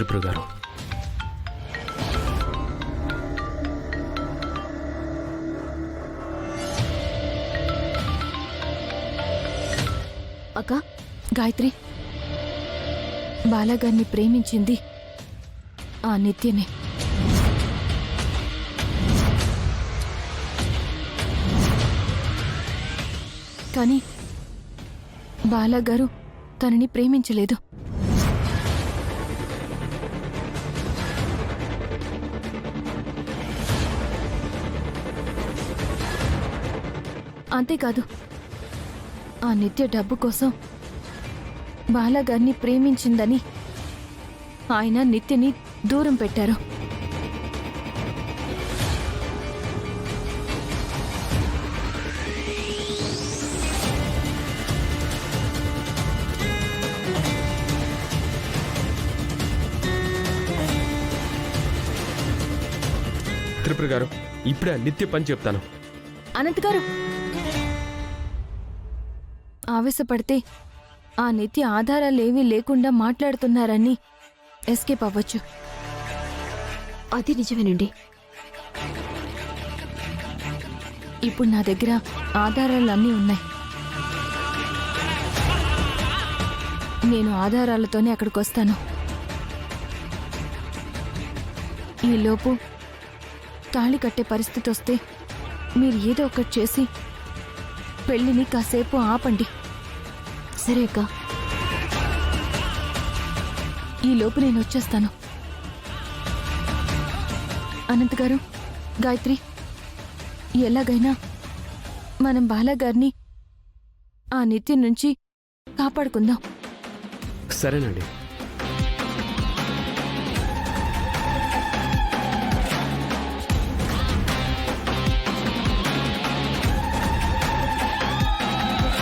త్రిపుర గారు, అక్క గాయత్రి, బాలాగారిని ప్రేమించింది ఆ నిత్యనే. కానీ బాలాగారు తనని ప్రేమించలేదు. అంతేకాదు, ఆ నిత్య డబ్బు కోసం బాలాగారిని ప్రేమించిందని ఆయన నిత్యని దూరం పెట్టారు. త్రిపుర గారు, ఇప్పుడే నిత్య పని చెప్తాను. అనంత్ గారు, ఆవేశపడితే ఆ నిత్య ఆధారాలేవీ లేకుండా మాట్లాడుతున్నారని ఎస్కేప్ అవ్వచ్చు. అది నిజమేనండి. ఇప్పుడు నా దగ్గర ఆధారాలన్నీ ఉన్నాయి. నేను ఆధారాలతోనే అక్కడికి వస్తాను. ఈలోపు తాళి కట్టే పరిస్థితి వస్తే మీరు ఏదో ఒకటి చేసి పెళ్లిని కాసేపు ఆపండి. సరే అక్క. ఈలోపు నేను వచ్చేస్తాను. అనంత్ గారు, గాయత్రి, ఎలాగైనా మనం బాలాగారిని ఆ నిత్యం నుంచి కాపాడుకుందాం. సరేనండి.